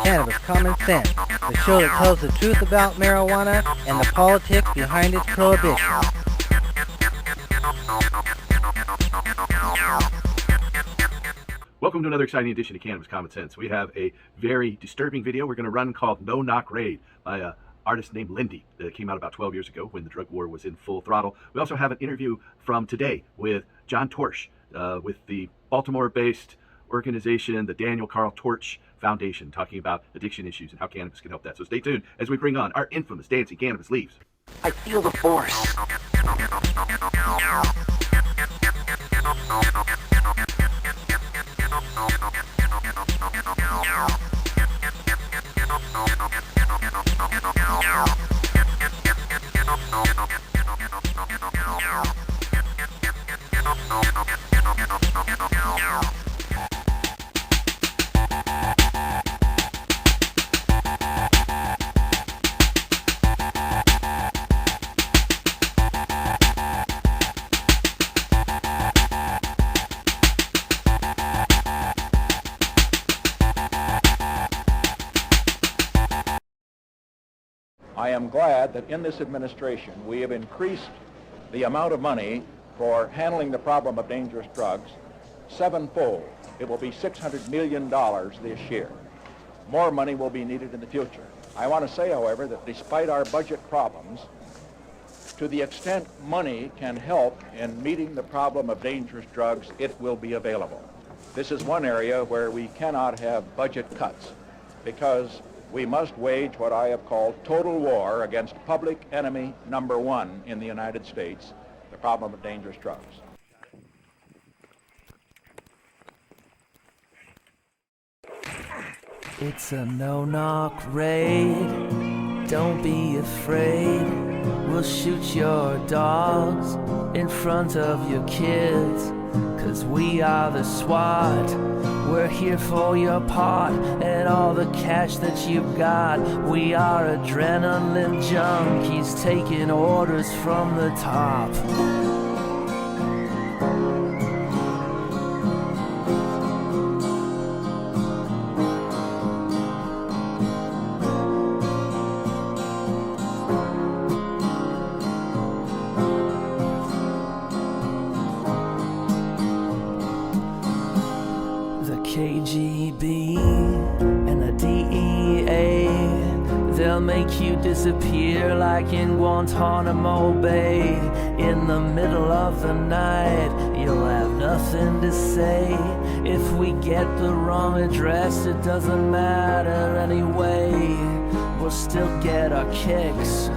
Cannabis Common Sense, the show that tells the truth about marijuana and the politics behind its prohibition. Welcome to another exciting edition of Cannabis Common Sense. We have a very disturbing video we're going to run called No Knock Raid by an artist named Lindy that came out about 12 years ago when the drug war was in full throttle. We also have an interview from today with John Torsch with the Baltimore-based organization, the Daniel Carl Torsch Foundation, talking about addiction issues and how cannabis can help that. So stay tuned as we bring on our infamous dancing cannabis leaves. I feel the force. I am glad that in this administration we have increased the amount of money for handling the problem of dangerous drugs sevenfold. It will be $600 million this year. More money will be needed in the future. I want to say, however, that despite our budget problems, to the extent money can help in meeting the problem of dangerous drugs, it will be available. This is one area where we cannot have budget cuts because we must wage what I have called total war against public enemy number one in the United States, the problem of dangerous drugs. It's a no-knock raid, don't be afraid. We'll shoot your dogs in front of your kids, 'cause we are the SWAT. We're here for your pot and all the cash that you've got. We are adrenaline junkies taking orders from the top. KGB and the DEA, they'll make you disappear like in Guantanamo Bay. In the middle of the night, you'll have nothing to say. If we get the wrong address, it doesn't matter anyway. We'll still get our kicks,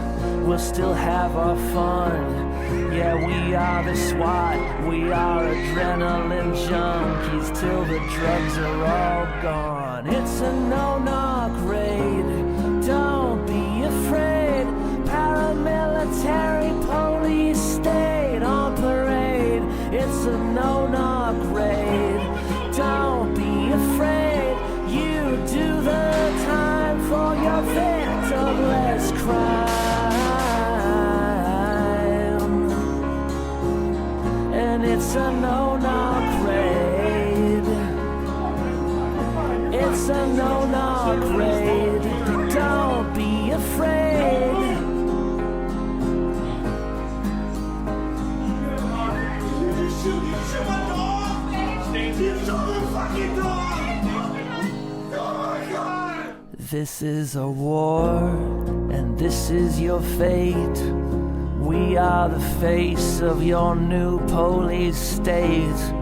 we'll still have our fun. Yeah, we are the SWAT, we are adrenaline junkies till the drugs are all gone. It's a no-knock raid, don't be afraid. Paramilitary police state on parade. It's a no-knock raid, don't be afraid. You do the time for your victimless crime. It's a no-knock raid. It's a no-knock raid. Don't be afraid. You shoot my dog! You shoot the fucking dog! Oh my God! This is a war, and this is your fate. We are the face of your new police state.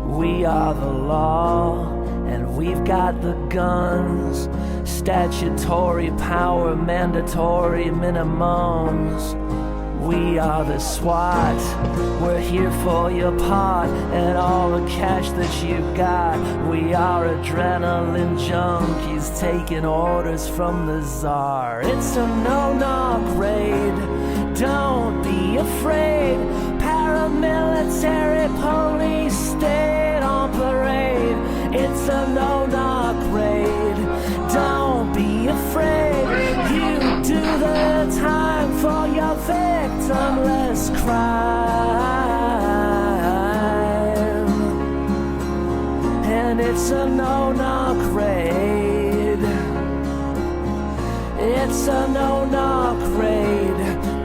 We are the law, and we've got the guns. Statutory power, mandatory minimums. We are the SWAT, we're here for your pot and all the cash that you've got. We are adrenaline junkies taking orders from the czar. It's a no-knock raid, don't be afraid. Paramilitary police state on parade. It's a no-knock raid, don't be afraid. You do the time for your victimless crime. And it's a no-knock raid. It's a no-knock raid.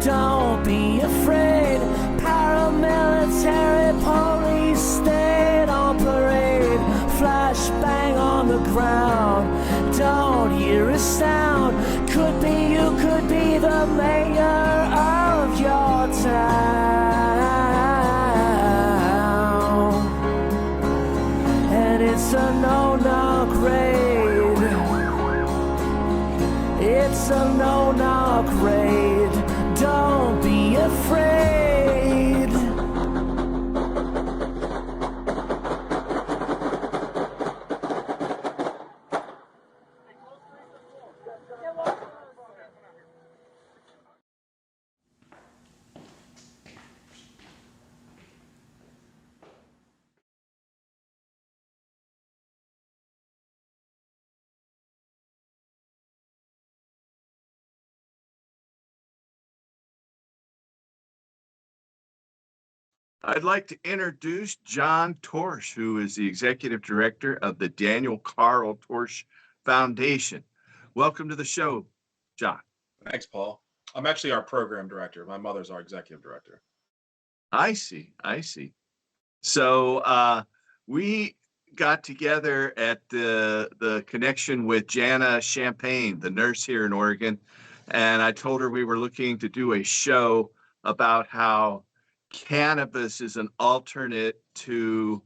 Don't be afraid. Paramilitary police state on parade. Flashbang on the ground. Don't hear a sound. Could be you, could be the mayor of your town. And it's a no-knock raid. It's a no-knock raid. Don't be afraid. I'd like to introduce John Torsch, who is the executive director of the Daniel Carl Torsch Foundation. Welcome to the show, John. Thanks, Paul. I'm actually our program director. My mother's our executive director. I see. So we got together at the connection with Jana Champagne, the nurse here in Oregon, and I told her we were looking to do a show about how cannabis is an alternate to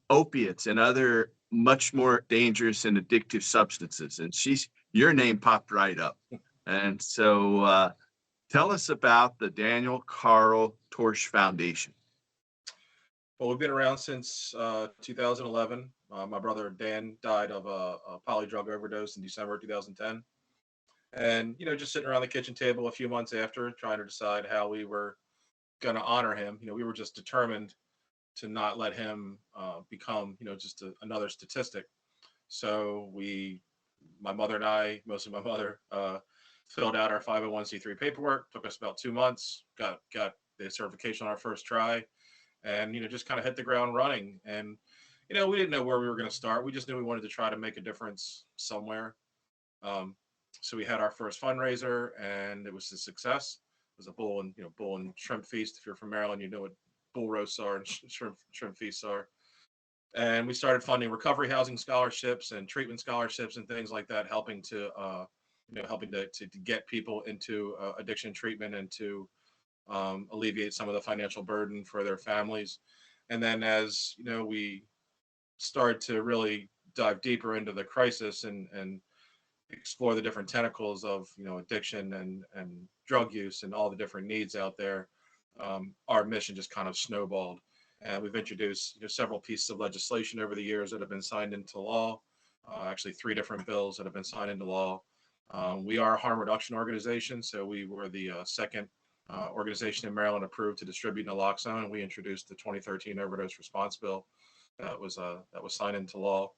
opiates and other much more dangerous and addictive substances. And your name popped right up. And so tell us about the Daniel Carl Torsch Foundation. Well, we've been around since 2011. My brother Dan died of a polydrug overdose in December 2010. And, just sitting around the kitchen table a few months after, trying to decide how we were going to honor him. We were just determined to not let him become, just another statistic. So my mother and I, mostly my mother, filled out our 501c3 paperwork. Took us about 2 months, got the certification on our first try, and, just kind of hit the ground running. And, we didn't know where we were going to start. We just knew we wanted to try to make a difference somewhere. So we had our first fundraiser, and it was a success. It was a bull and shrimp feast. If you're from Maryland, you know what bull roasts are and shrimp feasts are. And we started funding recovery housing scholarships and treatment scholarships and things like that, helping to get people into addiction treatment and to alleviate some of the financial burden for their families. And then as we started to really dive deeper into the crisis and explore the different tentacles of addiction and drug use and all the different needs out there, our mission just kind of snowballed. And we've introduced several pieces of legislation over the years that have been signed into law. Actually 3 different bills that have been signed into law. We are a harm reduction organization, so we were the second organization in Maryland approved to distribute naloxone, and we introduced the 2013 overdose response bill that was signed into law,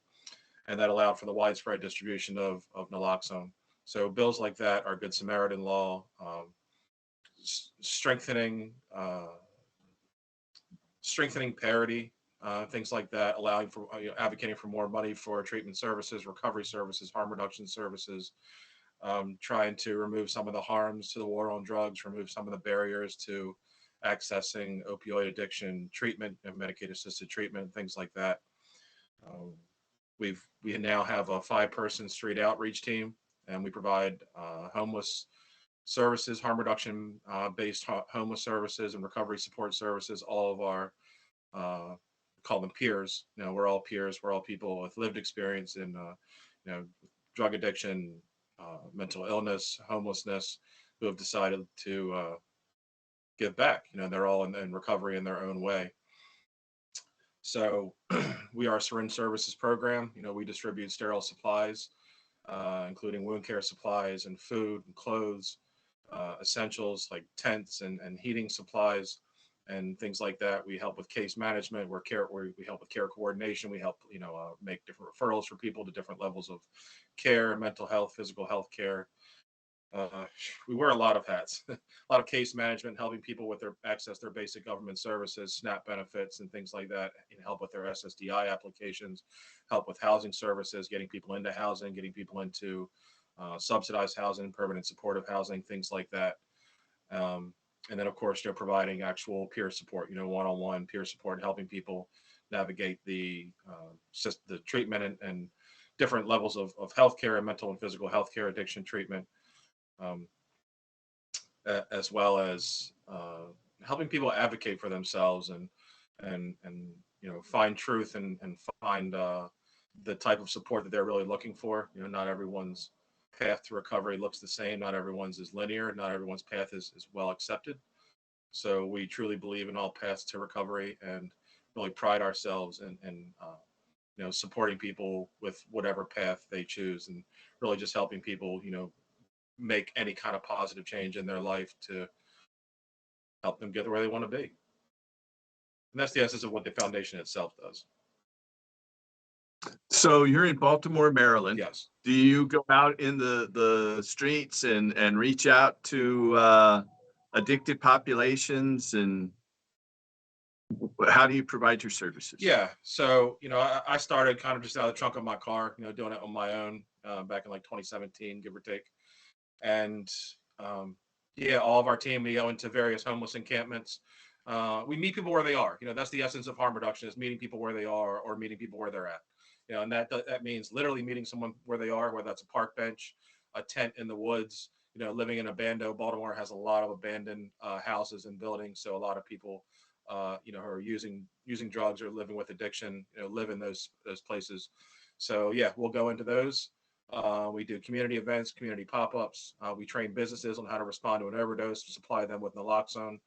and that allowed for the widespread distribution of naloxone. So bills like that are Good Samaritan law, strengthening parity, things like that, allowing for advocating for more money for treatment services, recovery services, harm reduction services, trying to remove some of the harms to the war on drugs, remove some of the barriers to accessing opioid addiction treatment and Medicaid-assisted treatment, things like that. We now have a 5-person street outreach team, and we provide homeless services, harm reduction based homeless services and recovery support services. All of our call them peers. We're all peers. We're all people with lived experience in drug addiction, mental illness, homelessness, who have decided to give back. They're all in recovery in their own way. So we are a syringe services program. We distribute sterile supplies, including wound care supplies and food and clothes, essentials like tents and heating supplies and things like that. We help with case management. We help with care coordination. We help make different referrals for people to different levels of care, mental health, physical health care. We wear a lot of hats, a lot of case management, helping people with their access their basic government services, SNAP benefits and things like that, and help with their SSDI applications, help with housing services, getting people into housing, getting people into subsidized housing, permanent supportive housing, things like that. And then, of course, providing actual peer support, one-on-one peer support, helping people navigate the treatment and different levels of healthcare and mental and physical healthcare addiction treatment, um, as well as helping people advocate for themselves and find truth and find the type of support that they're really looking for. Not everyone's path to recovery looks the same. Not everyone's is linear. Not everyone's path is well accepted. So we truly believe in all paths to recovery and really pride ourselves in supporting people with whatever path they choose, and really just helping people, make any kind of positive change in their life to help them get where they want to be. And that's the essence of what the foundation itself does. So you're in Baltimore, Maryland. Yes. Do you go out in the streets and reach out to addicted populations, and how do you provide your services? Yeah. So, I started kind of just out of the trunk of my car, doing it on my own back in like 2017, give or take. And all of our team, we go into various homeless encampments. We meet people where they are. That's the essence of harm reduction, is meeting people where they are or meeting people where they're at. And that means literally meeting someone where they are, whether that's a park bench, a tent in the woods, living in a bando. Baltimore has a lot of abandoned houses and buildings. So a lot of people, who are using drugs or living with addiction, live in those places. So yeah, we'll go into those. We do community events, community pop-ups. We train businesses on how to respond to an overdose, supply them with naloxone,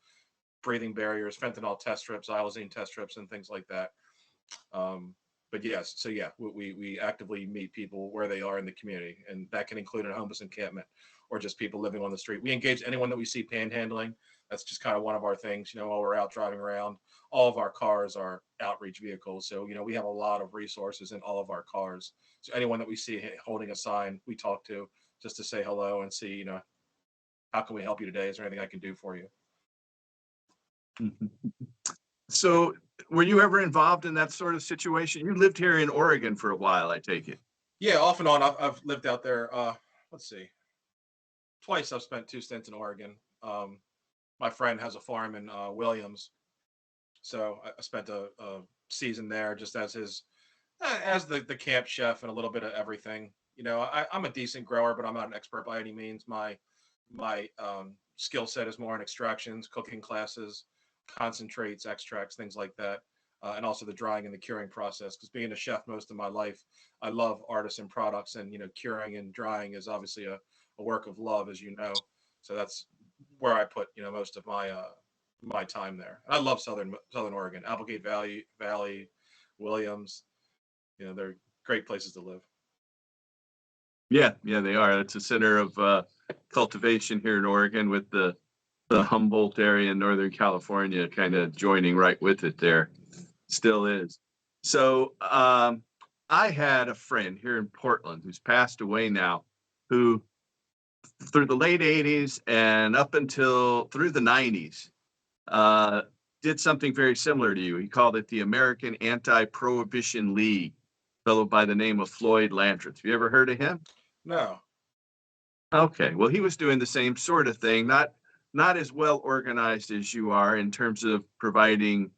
breathing barriers, fentanyl test strips, xylazine test strips, and things like that. But yes, so yeah, we actively meet people where they are in the community, and that can include a homeless encampment or just people living on the street. We engage anyone that we see panhandling. That's just kind of one of our things, while we're out driving around. All of our cars are outreach vehicles. So, we have a lot of resources in all of our cars. So anyone that we see holding a sign, we talk to just to say hello and see, how can we help you today? Is there anything I can do for you? So were you ever involved in that sort of situation? You lived here in Oregon for a while, I take it. Yeah, off and on. I've lived out there. Let's see. Twice I've spent 2 stints in Oregon. My friend has a farm in Williams. So I spent a season there just as the camp chef and a little bit of everything. I'm a decent grower, but I'm not an expert by any means. My skill set is more in extractions, cooking classes, concentrates, extracts, things like that. And also the drying and the curing process. Because being a chef most of my life, I love artisan products, and curing and drying is obviously a work of love, as you know. So that's where I put most of my time there. And I love Southern Oregon, Applegate Valley, Williams. They're great places to live. Yeah, they are. It's a center of cultivation here in Oregon, with the Humboldt area in Northern California kind of joining right with it there. Still is. So I had a friend here in Portland who's passed away now, who through the late 80s and up until through the 90s did something very similar to you. He called it the American Anti-Prohibition League, a fellow by the name of Floyd Landreth. Have you ever heard of him? No. Okay, well, he was doing the same sort of thing, not as well organized as you are in terms of providing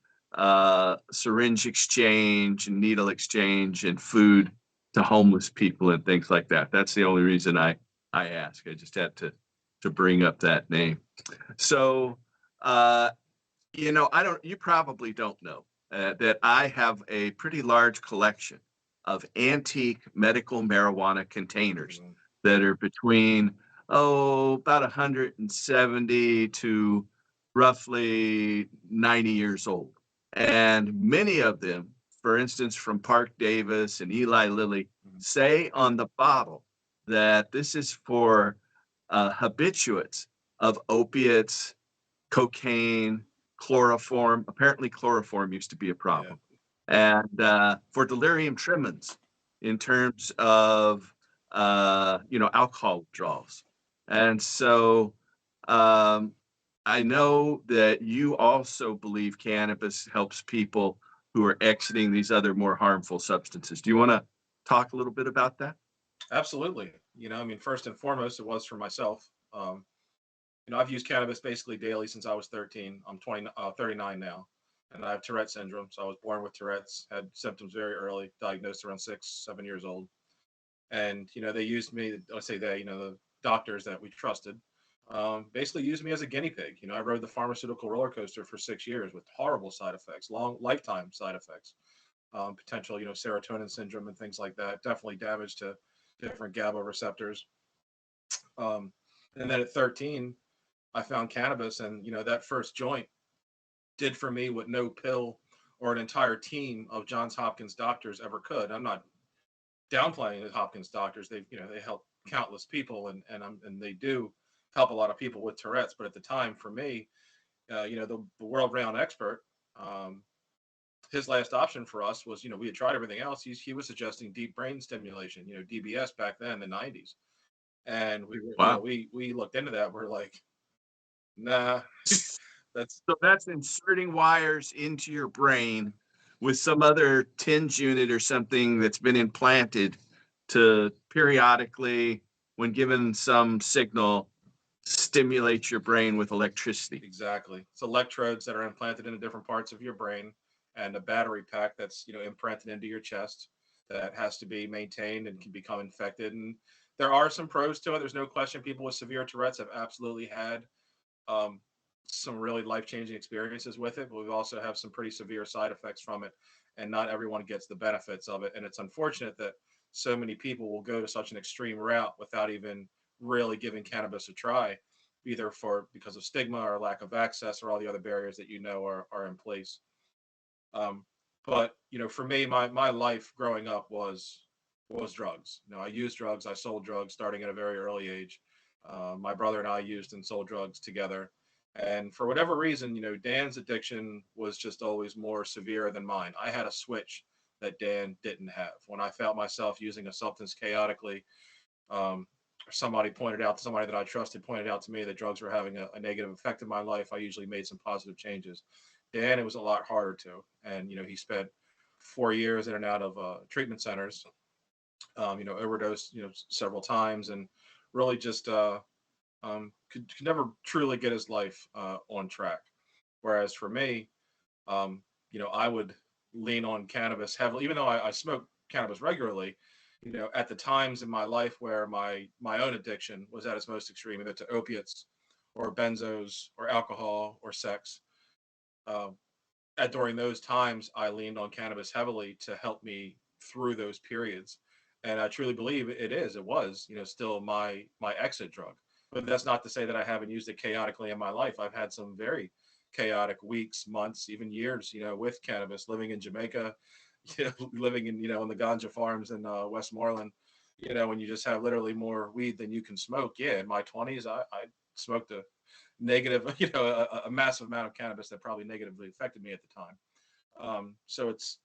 syringe exchange and needle exchange and food to homeless people and things like that. That's the only reason I ask. I just had to bring up that name. So, you probably don't know that I have a pretty large collection of antique medical marijuana containers that are between, about 170 to roughly 90 years old. And many of them, for instance, from Park Davis and Eli Lilly, say on the bottle that this is for habituates of opiates, cocaine, chloroform. Apparently chloroform used to be a problem. Yeah. And for delirium tremens in terms of, alcohol withdrawals. And so I know that you also believe cannabis helps people who are exiting these other more harmful substances. Do you want to talk a little bit about that? Absolutely. I mean, first and foremost, it was for myself. I've used cannabis basically daily since I was 13. I'm 39 now, and I have Tourette syndrome. So I was born with Tourette's, had symptoms very early, diagnosed around 6, 7 years old. And, they used me, I say they, the doctors that we trusted, basically used me as a guinea pig. I rode the pharmaceutical roller coaster for 6 years with horrible side effects, long lifetime side effects, potential, serotonin syndrome and things like that, definitely damage to different GABA receptors. Um, and then at 13, I found cannabis, and that first joint did for me what no pill or an entire team of Johns Hopkins doctors ever could. I'm not downplaying the Hopkins doctors. They help countless people, and they do help a lot of people with Tourette's. But at the time, for me, the world-renowned expert, um, his last option for us was, we had tried everything else. He was suggesting deep brain stimulation, DBS back then in the 90s. And we were, Wow. we looked into that. We're like, nah, that's So that's inserting wires into your brain with some other tinge unit or something that's been implanted to periodically, when given some signal, stimulate your brain with electricity. exactly. It's electrodes that are implanted into different parts of your brain, and a battery pack that's implanted into your chest that has to be maintained and can become infected. And there are some pros to it. There's no question. People with severe Tourette's have absolutely had um, some really life-changing experiences with it, but we also have some pretty severe side effects from it, and not everyone gets the benefits of it. And it's unfortunate that so many people will go to such an extreme route without even really giving cannabis a try, either because of stigma or lack of access or all the other barriers that are in place. Um, but for me, my life growing up was drugs. I used drugs. I sold drugs starting at a very early age. My brother and I used and sold drugs together. And for whatever reason, Dan's addiction was just always more severe than mine. I had a switch that Dan didn't have. When I felt myself using a substance chaotically, somebody that I trusted pointed out to me that drugs were having a negative effect in my life, I usually made some positive changes. Dan, it was a lot harder to. And, he spent 4 years in and out of treatment centers, overdosed, several times, and really just could never truly get his life on track. Whereas for me, I would lean on cannabis heavily, even though I smoke cannabis regularly. At the times in my life where my own addiction was at its most extreme, either to opiates or benzos or alcohol or sex, uh, during those times, I leaned on cannabis heavily to help me through those periods. And I truly believe it was, still my exit drug. But that's not to say that I haven't used it chaotically in my life. I've had some very chaotic weeks, months, even years, with cannabis, living in Jamaica, living in the ganja farms in Westmoreland, when you just have literally more weed than you can smoke. Yeah, in my 20s, I smoked a negative, a massive amount of cannabis that probably negatively affected me at the time. So it's,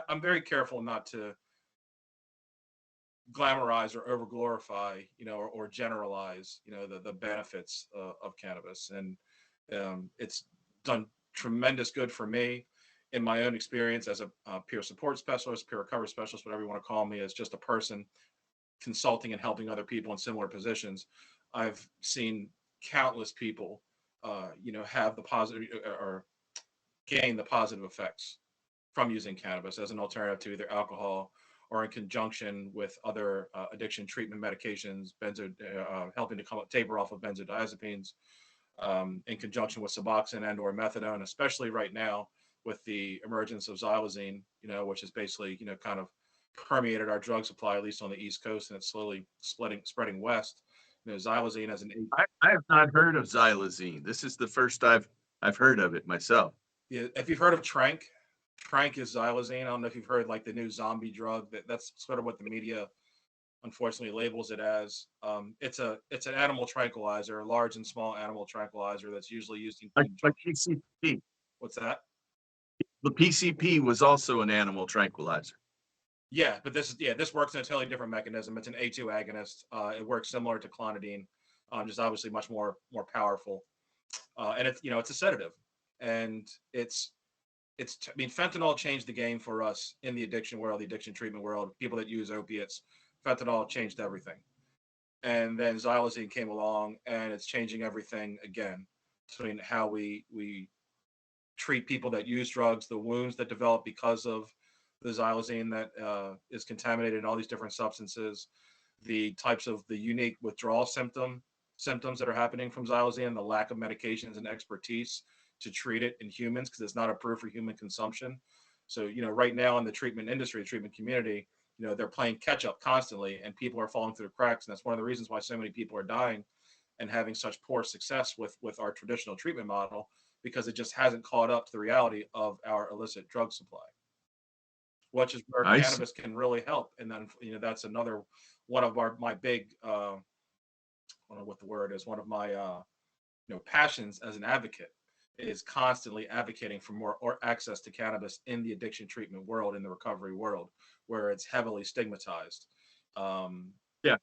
I'm very careful not to glamorize or over glorify, or generalize, the benefits of cannabis. And it's done tremendous good for me in my own experience as a peer support specialist, peer recovery specialist, whatever you want to call me, as just a person consulting and helping other people in similar positions. I've seen countless people, have the positive or gain the positive effects from using cannabis as an alternative to either alcohol or in conjunction with other addiction treatment medications, helping to taper off of benzodiazepines, in conjunction with Suboxone and/or methadone, especially right now with the emergence of xylazine, which is basically, kind of permeated our drug supply, at least on the East Coast, and it's slowly spreading west. Xylazine as an I have not heard of xylazine. This is the first I've heard of it myself. yeah, if you've heard of Trank, Trank is xylazine. I don't know if you've heard like the new zombie drug. That's sort of what the media unfortunately labels it as. It's an animal tranquilizer, a large and small animal tranquilizer that's usually used in Like PCP. what's that? The PCP was also an animal tranquilizer. Yeah, but this works in a totally different mechanism. It's an A2 agonist. It works similar to clonidine, just obviously much more powerful. And it's a sedative, and I mean, fentanyl changed the game for us in the addiction world, the addiction treatment world. People that use opiates, fentanyl changed everything. And then xylazine came along, and it's changing everything again, between how we treat people that use drugs, the wounds that develop because of the xylazine that is contaminated in all these different substances, the types of the unique withdrawal symptoms that are happening from xylazine, the lack of medications and expertise to treat it in humans because it's not approved for human consumption. So, right now in the treatment industry, treatment community, they're playing catch up constantly, and people are falling through the cracks. And that's one of the reasons why so many people are dying and having such poor success with our traditional treatment model, because it just hasn't caught up to the reality of our illicit drug supply, which is where I see. cannabis can really help. And then, that's another one of my big, I don't know what the word is, one of my, passions as an advocate is constantly advocating for more or access to cannabis in the addiction treatment world, in the recovery world, where it's heavily stigmatized. Um, Yeah.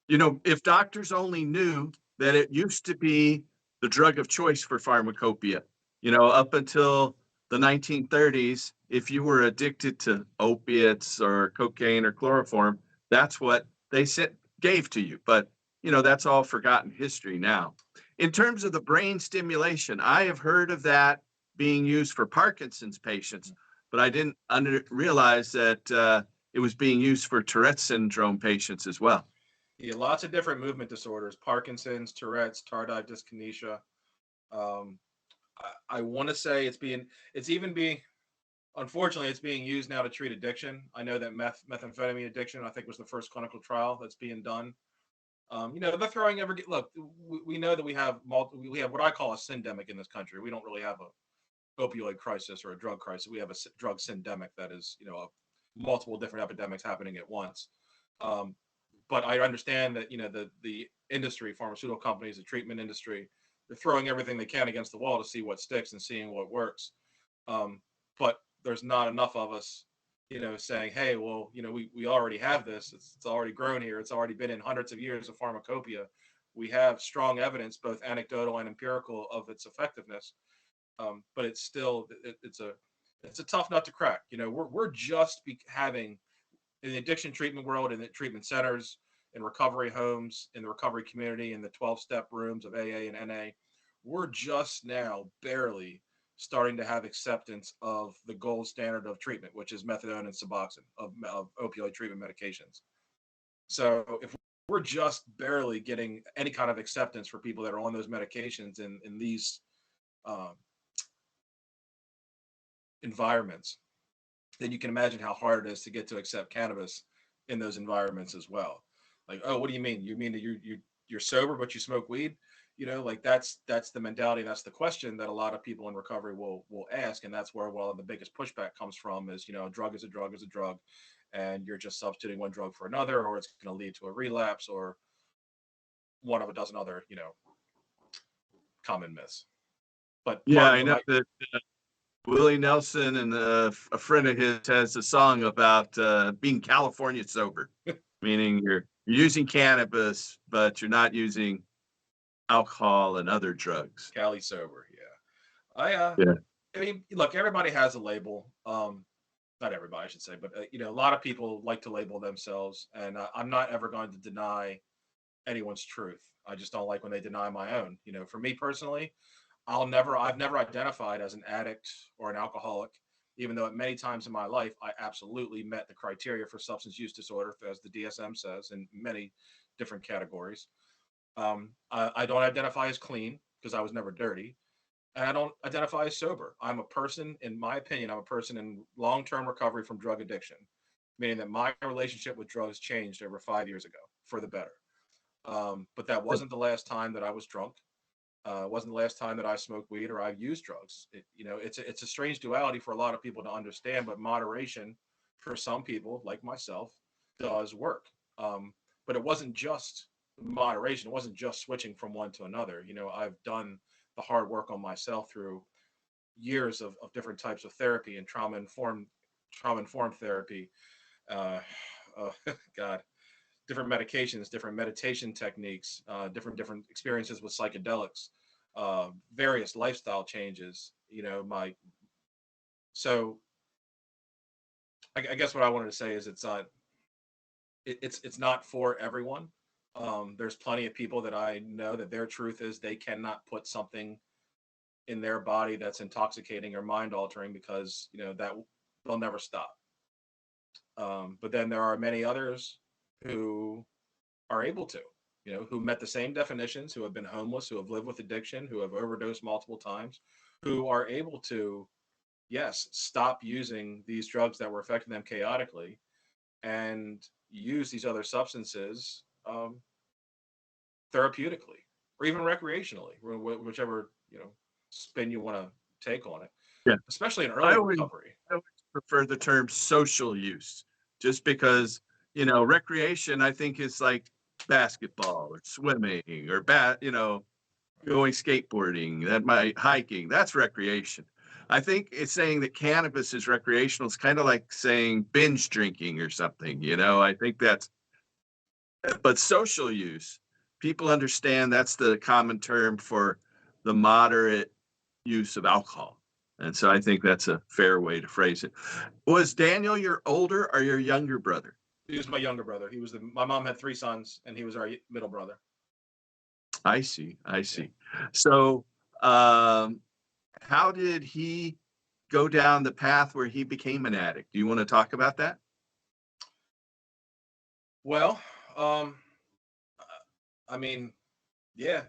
If doctors only knew that it used to be the drug of choice for pharmacopoeia, up until the 1930s, if you were addicted to opiates or cocaine or chloroform, that's what they gave to you. But, that's all forgotten history now. In terms of the brain stimulation, I have heard of that being used for Parkinson's patients, but I didn't realize that it was being used for Tourette syndrome patients as well. yeah, lots of different movement disorders: Parkinson's, Tourette's, tardive dyskinesia. Um, I want to say it's even being, unfortunately, it's being used now to treat addiction. I know that methamphetamine addiction, I think, was the first clinical trial that's being done. They're throwing look. We know that we have what I call a syndemic in this country. We don't really have a opioid crisis or a drug crisis. We have a drug syndemic that is, multiple different epidemics happening at once. Um, but I understand that, the industry, pharmaceutical companies, the treatment industry, they're throwing everything they can against the wall to see what sticks and seeing what works. But there's not enough of us, saying, hey, well, we already have this. It's already grown here. It's already been in hundreds of years of pharmacopoeia. We have strong evidence, both anecdotal and empirical, of its effectiveness. But it's still, it's a tough nut to crack. We're just having, in the addiction treatment world, in the treatment centers, in recovery homes, in the recovery community, in the 12-step rooms of AA and NA, we're just now barely starting to have acceptance of the gold standard of treatment, which is methadone and Suboxone, of opioid treatment medications. So if we're just barely getting any kind of acceptance for people that are on those medications in these um, environments, then you can imagine how hard it is to get to accept cannabis in those environments as well. Like, oh, what do you mean? You mean that you're sober but you smoke weed? Like that's the mentality. That's the question that a lot of people in recovery will ask, and that's where the biggest pushback comes from. Is, a drug is a drug is a drug, and you're just substituting one drug for another, or it's going to lead to a relapse, or one of a dozen other common myths. But Yeah, I know that Willie Nelson and a friend of his has a song about being California sober, meaning you're using cannabis, but you're not using alcohol and other drugs. Cali sober, yeah. Yeah. I mean, look, everybody has a label. Not everybody, I should say, but a lot of people like to label themselves, and I'm not ever going to deny anyone's truth. I just don't like when they deny my own. For me personally, I've never identified as an addict or an alcoholic, even though at many times in my life I absolutely met the criteria for substance use disorder, as the DSM says, in many different categories. I don't identify as clean because I was never dirty, and I don't identify as sober. I'm a person, in my opinion, I'm a person in long-term recovery from drug addiction, meaning that my relationship with drugs changed over 5 years ago for the better. But that wasn't the last time that I was drunk. Wasn't the last time that I smoked weed or I've used drugs. It's a strange duality for a lot of people to understand, but moderation for some people, like myself, does work. But it wasn't just moderation. It wasn't just switching from one to another. I've done the hard work on myself through years of different types of therapy and trauma informed therapy. Uh, oh, God, different medications, different meditation techniques, different experiences with psychedelics, various lifestyle changes. So I guess what I wanted to say is it's it's not for everyone. There's plenty of people that I know that their truth is they cannot put something in their body that's intoxicating or mind altering because that they'll never stop. But then there are many others who are able to, who met the same definitions, who have been homeless, who have lived with addiction, who have overdosed multiple times, who are able to, yes, stop using these drugs that were affecting them chaotically and use these other substances therapeutically or even recreationally, whichever spin you want to take on it, Yeah. especially in I early always, recovery. I always prefer the term social use, just because, recreation, I think, is like basketball or swimming or going skateboarding, that might hiking, that's recreation. I think it's saying that cannabis is recreational. It's kind of like saying binge drinking or something, I think but social use, people understand that's the common term for the moderate use of alcohol. And so I think that's a fair way to phrase it. Was Daniel your older or your younger brother? He was my younger brother. My mom had 3 sons, and he was our middle brother. I see. So, how did he go down the path where he became an addict? Do you want to talk about that? Well, I mean, yeah,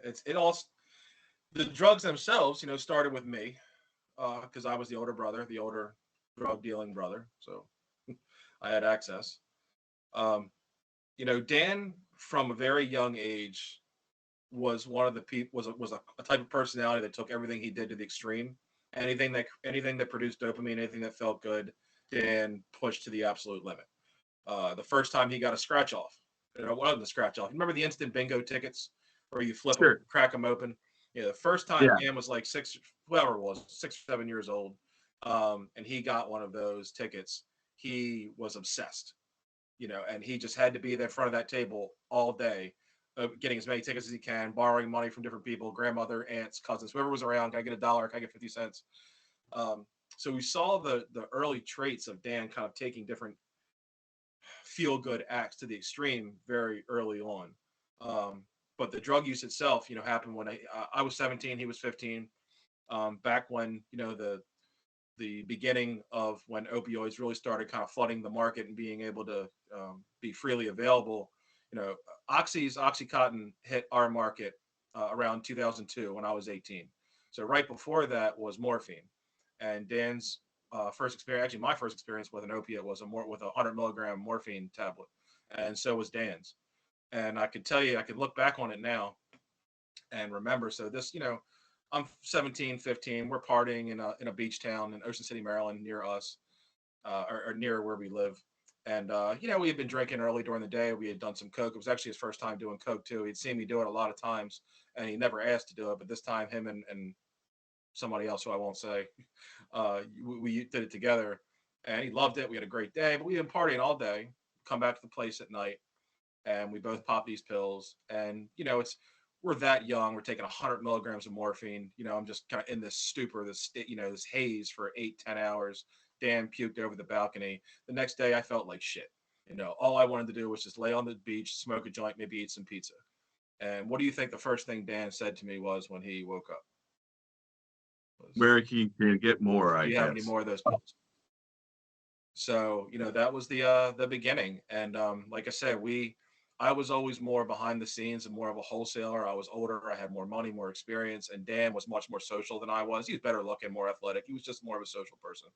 the drugs themselves, started with me because I was the older drug dealing brother, so I had access. Dan from a very young age was one of the people was a type of personality that took everything he did to the extreme. Anything that produced dopamine, anything that felt good, Dan pushed to the absolute limit. The first time he got a scratch off, it wasn't a scratch off. You remember the instant bingo tickets where you flip them, Sure. crack them open? Yeah, the first time Yeah. Dan was like 6 or 7 years old, and he got one of those tickets. He was obsessed, and he just had to be there in front of that table all day, getting as many tickets as he can, borrowing money from different people, grandmother, aunts, cousins, whoever was around. Can I get $1? Can I get 50 cents? So we saw the early traits of Dan kind of taking different feel good acts to the extreme very early on. But the drug use itself, happened when I was 17, he was 15. Back when the beginning of when opioids really started kind of flooding the market and being able to be freely available. Oxycontin hit our market around 2002 when I was 18. So right before that was morphine, and Dan's first experience, actually my first experience with an opiate was with a 100 milligram morphine tablet, and so was Dan's. And I could tell you, I could look back on it now and remember. So this, I'm 17, 15. We're partying in a beach town in Ocean City, Maryland, near us, or near where we live. And we had been drinking early during the day. We had done some coke. It was actually his first time doing coke too. He'd seen me do it a lot of times, and he never asked to do it. But this time, him and somebody else who I won't say, we did it together, and he loved it. We had a great day. But we've been partying all day. Come back to the place at night, and we both pop these pills. And we're that young. We're taking 100 milligrams of morphine. I'm just kind of in this stupor, this haze for 8-10 hours. Dan puked over the balcony. The next day, I felt like shit. All I wanted to do was just lay on the beach, smoke a joint, maybe eat some pizza. And what do you think the first thing Dan said to me was when he woke up? Where he can get more, I do you guess. have any more of those pills? So that was the beginning. And like I said, I was always more behind the scenes and more of a wholesaler. I was older, I had more money, more experience, and Dan was much more social than I was. He was better looking, more athletic. He was just more of a social person.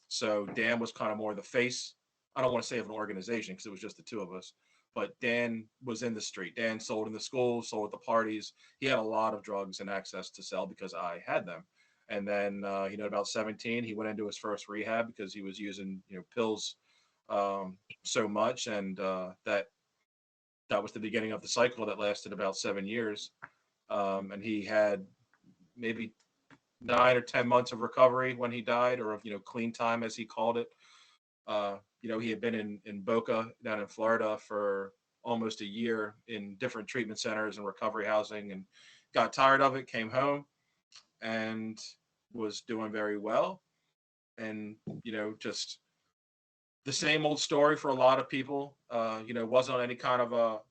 So Dan was kind of more the face. I don't want to say of an organization because it was just the two of us, but Dan was in the street. Dan sold in the schools, sold at the parties. He had a lot of drugs and access to sell because I had them. And then, about 17, he went into his first rehab because he was using, pills so much, and that was the beginning of the cycle that lasted about 7 years. And he had maybe 9 or 10 months of recovery when he died, or of clean time as he called it. He had been in Boca down in Florida for almost a year in different treatment centers and recovery housing, and got tired of it, came home, and was doing very well. And just the same old story for a lot of people. Wasn't on any kind of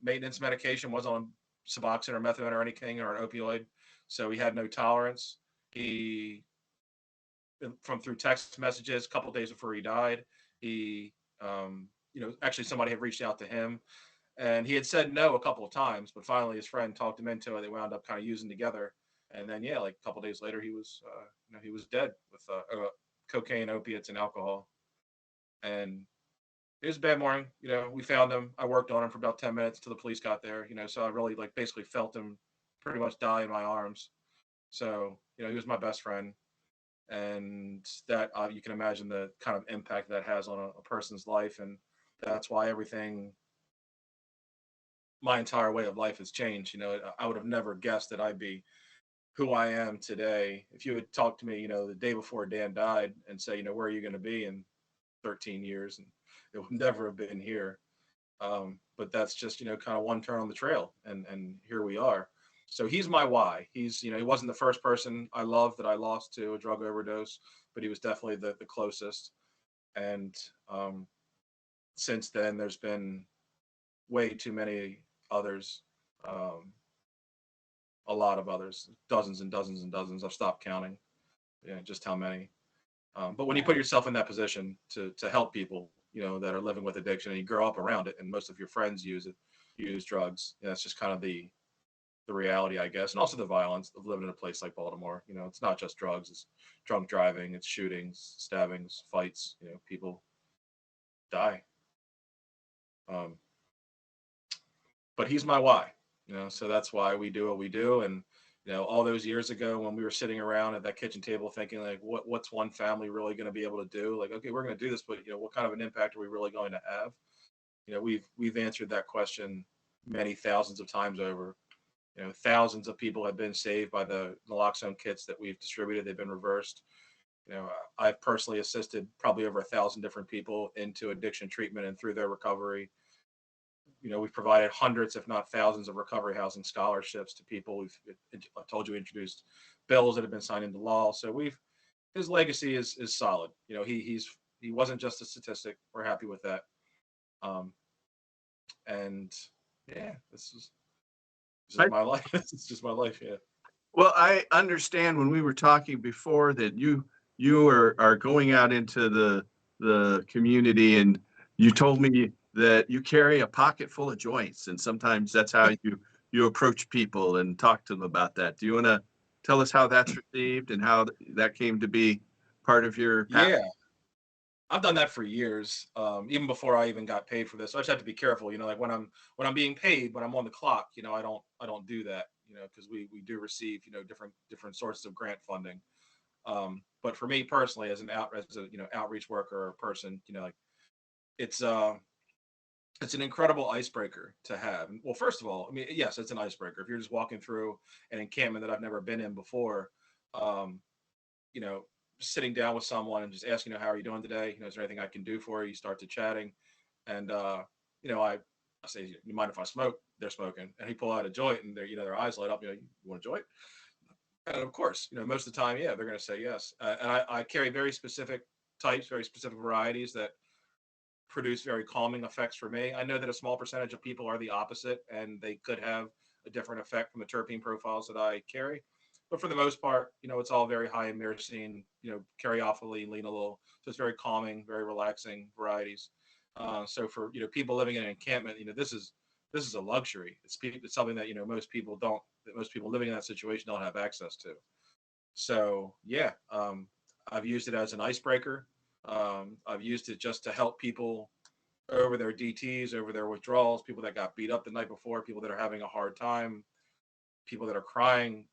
maintenance medication, wasn't on Suboxone or methadone or anything or an opioid, so he had no tolerance. He, from through text messages, a couple days before he died, he, actually somebody had reached out to him, and he had said no a couple of times, but finally his friend talked him into it. They wound up kind of using together, and then yeah, like a couple days later, he was dead with cocaine, opiates, and alcohol. And it was a bad morning. We found him. I worked on him for about 10 minutes till the police got there. So I really like basically felt him pretty much die in my arms. So he was my best friend, and that you can imagine the kind of impact that has on a person's life, and that's why my entire way of life has changed. I would have never guessed that I'd be who I am today. If you had talked to me, the day before Dan died and say, where are you going to be in 13 years? And it would never have been here. But that's just, kind of one turn on the trail, and here we are. So he's my why. He wasn't the first person I loved that I lost to a drug overdose, but he was definitely the closest. And since then, there's been way too many others, a lot of others, dozens and dozens and dozens. I've stopped counting, just how many. But when you put yourself in that position to help people, that are living with addiction, and you grow up around it, and most of your friends use drugs, that's just kind of the reality, I guess, and also the violence of living in a place like Baltimore. It's not just drugs; it's drunk driving, it's shootings, stabbings, fights. People die. Um, but he's my why. So that's why we do what we do. And all those years ago when we were sitting around at that kitchen table thinking like, what's one family really going to be able to do? Like, okay, we're going to do this, but what kind of an impact are we really going to have? We've answered that question many thousands of times over. Thousands of people have been saved by the naloxone kits that we've distributed. They've been reversed. I've personally assisted probably over 1,000 different people into addiction treatment and through their recovery. We've provided hundreds, if not thousands, of recovery housing scholarships to people. I told you, we introduced bills that have been signed into law. So his legacy is solid. He wasn't just a statistic. We're happy with that. And yeah, this is my life. It's just my life. Yeah. Well, I understand when we were talking before that you are going out into the community, and you told me that you carry a pocket full of joints, and sometimes that's how you approach people and talk to them about that. Do you want to tell us how that's received and how that came to be part of your path? Yeah, I've done that for years, even before I even got paid for this. So I just have to be careful, like when I'm being paid, when I'm on the clock, I don't do that, because we do receive, different sources of grant funding. But for me personally, as a outreach worker or person, like it's an incredible icebreaker to have. Well, first of all, I mean, yes, it's an icebreaker. If you're just walking through an encampment that I've never been in before, you know, sitting down with someone and just asking, how are you doing today? Is there anything I can do for you? You start to chatting, and I say, you mind if I smoke? They're smoking, and he pull out a joint, and their eyes light up. You want a joint? And of course, most of the time, yeah, they're going to say yes. And I carry very specific types, very specific varieties that produce very calming effects for me. I know that a small percentage of people are the opposite, and they could have a different effect from the terpene profiles that I carry. But for the most part, it's all very high in myrcene, caryophyllene, linalool. So it's very calming, very relaxing varieties. So for people living in an encampment, this is a luxury. It's something that most people don't. That most people living in that situation don't have access to. So yeah, I've used it as an icebreaker. I've used it just to help people over their DTs, over their withdrawals, people that got beat up the night before, people that are having a hard time, people that are crying.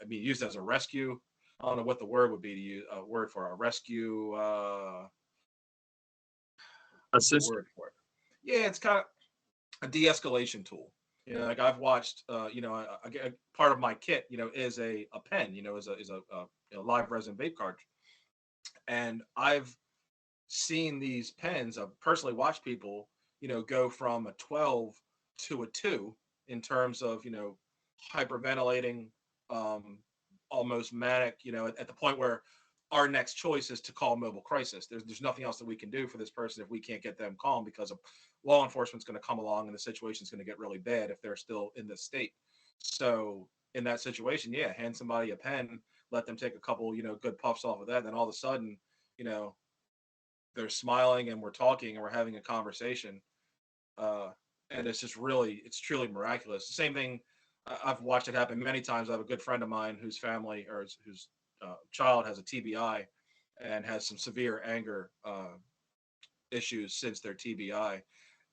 Used as a rescue. I don't know what the word would be to use. A word for a rescue. Assist. Word for it. Yeah, it's kind of a de-escalation tool. Like I've watched. Part of my kit, is a pen. Is a live resin vape cartridge, and I've seen these pens. I've personally watched people, go from a 12 to a 2 in terms of, hyperventilating, almost manic, at the point where our next choice is to call mobile crisis. There's nothing else that we can do for this person if we can't get them calm, because law enforcement's going to come along and the situation's going to get really bad if they're still in this state. So in that situation, yeah, hand somebody a pen, let them take a couple, good puffs off of that. Then all of a sudden, you know, they're smiling and we're talking and we're having a conversation. Uh, and it's truly miraculous. The same thing, I've watched it happen many times. I have a good friend of mine whose family or whose child has a TBI and has some severe anger issues since their TBI.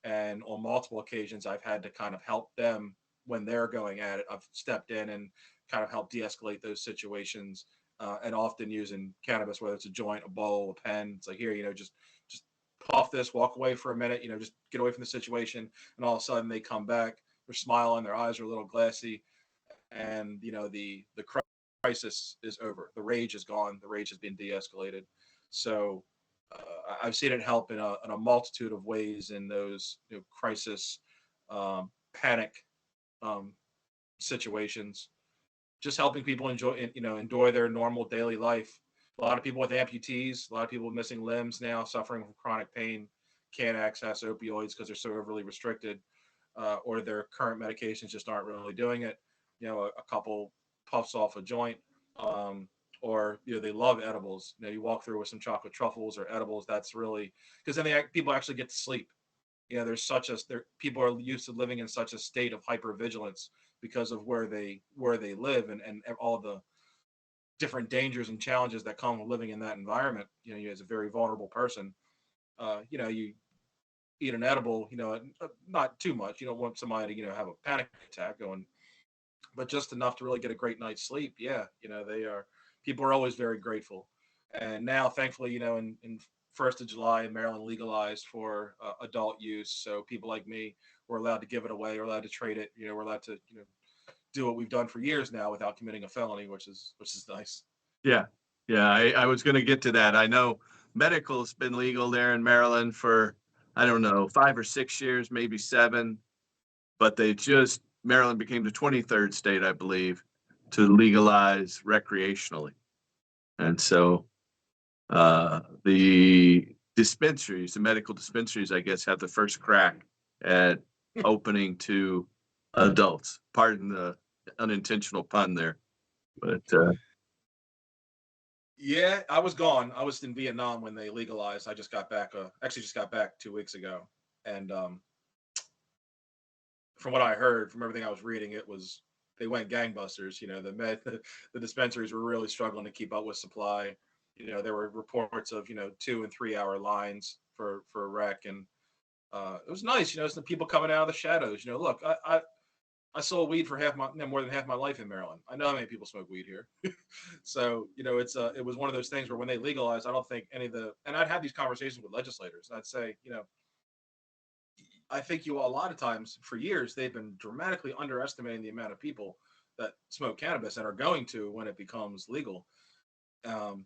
And on multiple occasions, I've had to kind of help them when they're going at it. I've stepped in and kind of helped de-escalate those situations, and often using cannabis, whether it's a joint, a bowl, a pen. It's like, here, just puff this, walk away for a minute, just get away from the situation. And all of a sudden they come back, they're smiling, their eyes are a little glassy, and the crisis is over. The rage is gone. The rage has been de-escalated. So I've seen it help in a multitude of ways in those crisis, panic um, situations. Just helping people enjoy their normal daily life. A lot of people with amputees, a lot of people with missing limbs now, suffering from chronic pain, can't access opioids because they're so overly restricted, or their current medications just aren't really doing it. A couple puffs off a joint, or they love edibles. You walk through with some chocolate truffles or edibles. That's really because then people actually get to sleep. People are used to living in such a state of hypervigilance because of where they live, and all the different dangers and challenges that come with living in that environment. You as a very vulnerable person, you eat an edible, not too much. You don't want somebody to have a panic attack going, but just enough to really get a great night's sleep. Yeah, people are always very grateful. And now, thankfully, in 1st of July, Maryland legalized for adult use. So people like me, we're allowed to give it away, we're allowed to trade it, we're allowed to, do what we've done for years now without committing a felony, which is nice. Yeah. Yeah. I was going to get to that. I know medical's been legal there in Maryland for, I don't know, 5 or 6 years, maybe 7, but Maryland became the 23rd state, I believe, to legalize recreationally. And so the medical dispensaries, I guess, have the first crack at opening to adults. Pardon the unintentional pun there, but Yeah, I was gone. I was in Vietnam when they legalized. I just got back. Actually, just got back 2 weeks ago, and from what I heard, from everything I was reading, they went gangbusters. The dispensaries were really struggling to keep up with supply. There were reports of 2 and 3 hour lines for rec, and it was nice. Some people coming out of the shadows. Look, I sold weed for more than half my life in Maryland. I know how many people smoke weed here. So it was one of those things where when they legalized, I don't think and I'd have these conversations with legislators. And I'd say, I think a lot of times for years they've been dramatically underestimating the amount of people that smoke cannabis and are going to when it becomes legal. Um,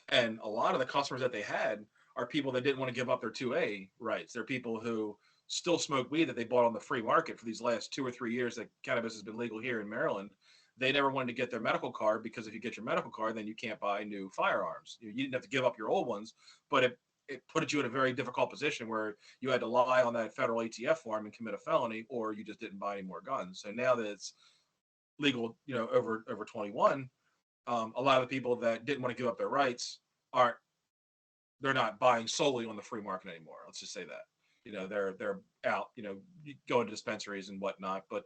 and a lot of the customers that they had are people that didn't want to give up their 2A rights. They're people who still smoke weed that they bought on the free market for these last 2 or 3 years that cannabis has been legal here in Maryland. They never wanted to get their medical card because if you get your medical card, then you can't buy new firearms. You didn't have to give up your old ones, but it put you in a very difficult position where you had to lie on that federal ATF form and commit a felony, or you just didn't buy any more guns. So now that it's legal, over 21, a lot of the people that didn't want to give up their rights they're not buying solely on the free market anymore. Let's just say that. They're out, going to dispensaries and whatnot. But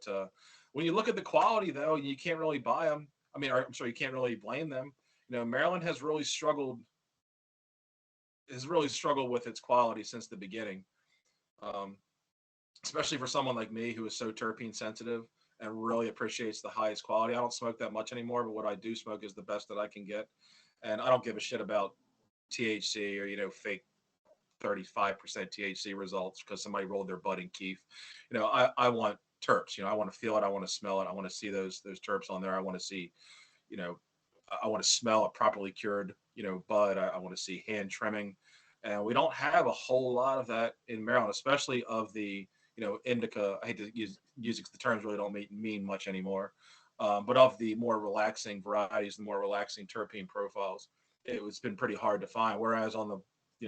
when you look at the quality, though, you can't really buy them. I mean, I'm sorry, you can't really blame them. Maryland has really struggled with its quality since the beginning, um, especially for someone like me who is so terpene sensitive and really appreciates the highest quality. I don't smoke that much anymore, but what I do smoke is the best that I can get, and I don't give a shit about THC or fake 35% THC results because somebody rolled their bud in keef. I want terps. I want to feel it. I want to smell it. I want to see those terps on there. I want to see, I want to smell a properly cured, bud. I want to see hand trimming, and we don't have a whole lot of that in Maryland, especially of the indica. I hate to use the terms really don't mean much anymore, but of the more relaxing varieties, the more relaxing terpene profiles. it's been pretty hard to find. Whereas on the,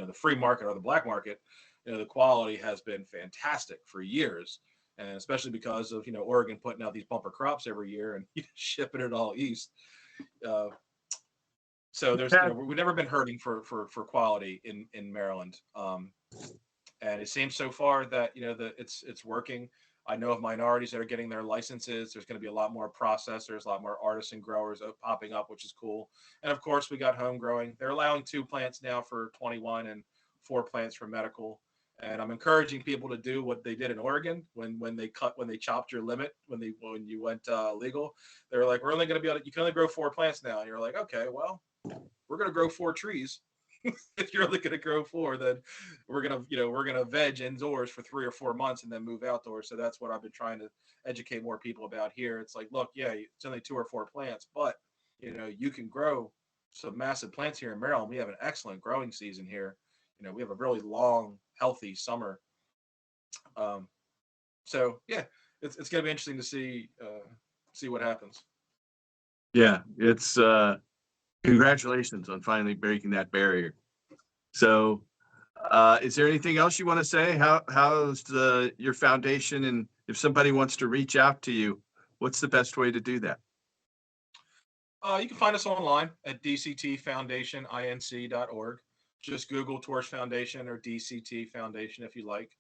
the free market or the black market, the quality has been fantastic for years. And especially because of, Oregon putting out these bumper crops every year and shipping it all east. Uh, so there's, we've never been hurting for quality in Maryland. And it seems so far that, it's working. I know of minorities that are getting their licenses. There's going to be a lot more processors, a lot more artisan growers popping up, which is cool. And of course, we got home growing. They're allowing 2 plants now for 21 and 4 plants for medical. And I'm encouraging people to do what they did in Oregon when they chopped your limit when you went legal. They were like, we're only going to be able to, you can only grow 4 plants now. And you're like, okay, well, we're going to grow 4 trees. If you're only going to grow 4, then we're gonna veg indoors for 3 or 4 months and then move outdoors. So that's what I've been trying to educate more people about here. It's like, look, yeah, it's only 2 or 4 plants, but you can grow some massive plants here in Maryland. We have an excellent growing season here. We have a really long, healthy summer. So yeah, it's gonna be interesting to see what happens. Yeah, it's congratulations on finally breaking that barrier. So, is there anything else you want to say? How's your foundation, and if somebody wants to reach out to you, what's the best way to do that? You can find us online at dctfoundationinc.org. Just Google Torsch Foundation or DCT Foundation if you like.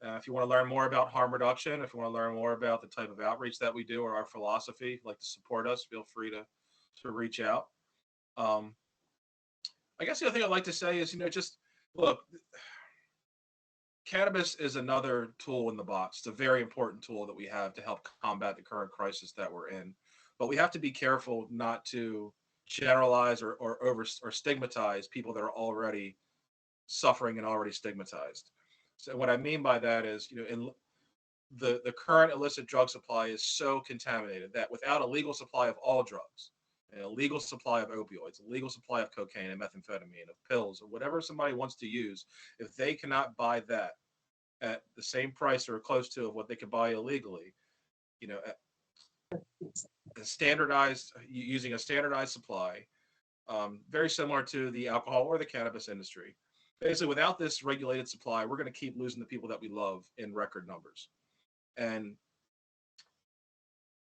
If you want to learn more about harm reduction, if you want to learn more about the type of outreach that we do or our philosophy, like to support us, feel free to reach out. I guess the other thing I'd like to say is, just look, cannabis is another tool in the box. It's a very important tool that we have to help combat the current crisis that we're in. But we have to be careful not to generalize or stigmatize people that are already suffering and already stigmatized. So what I mean by that is, in the current illicit drug supply is so contaminated that without a legal supply of all drugs, and a legal supply of opioids, a legal supply of cocaine and methamphetamine, of pills, or whatever somebody wants to use, if they cannot buy that at the same price or close to of what they could buy illegally, using a standardized supply, very similar to the alcohol or the cannabis industry. Basically, without this regulated supply, we're going to keep losing the people that we love in record numbers. And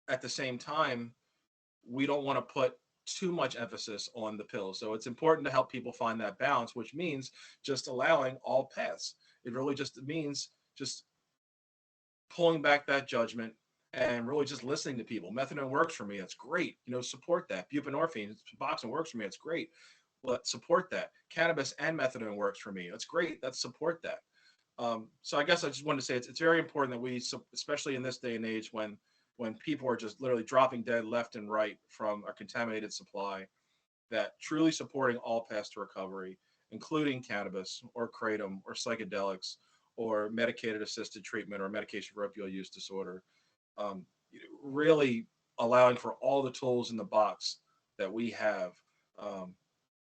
at the same time, we don't want to put too much emphasis on the pills. So it's important to help people find that balance, which means just allowing all paths. It really just means just pulling back that judgment and really just listening to people. Methadone works for me. That's great. Support that. Buprenorphine, Suboxone works for me. That's great. Let's support that. Cannabis and methadone works for me. That's great. Let's support that. So I guess I just wanted to say it's very important that we, especially in this day and age when people are just literally dropping dead left and right from a contaminated supply, that truly supporting all paths to recovery, including cannabis or kratom or psychedelics or medicated assisted treatment or medication for opioid use disorder, really allowing for all the tools in the box that we have.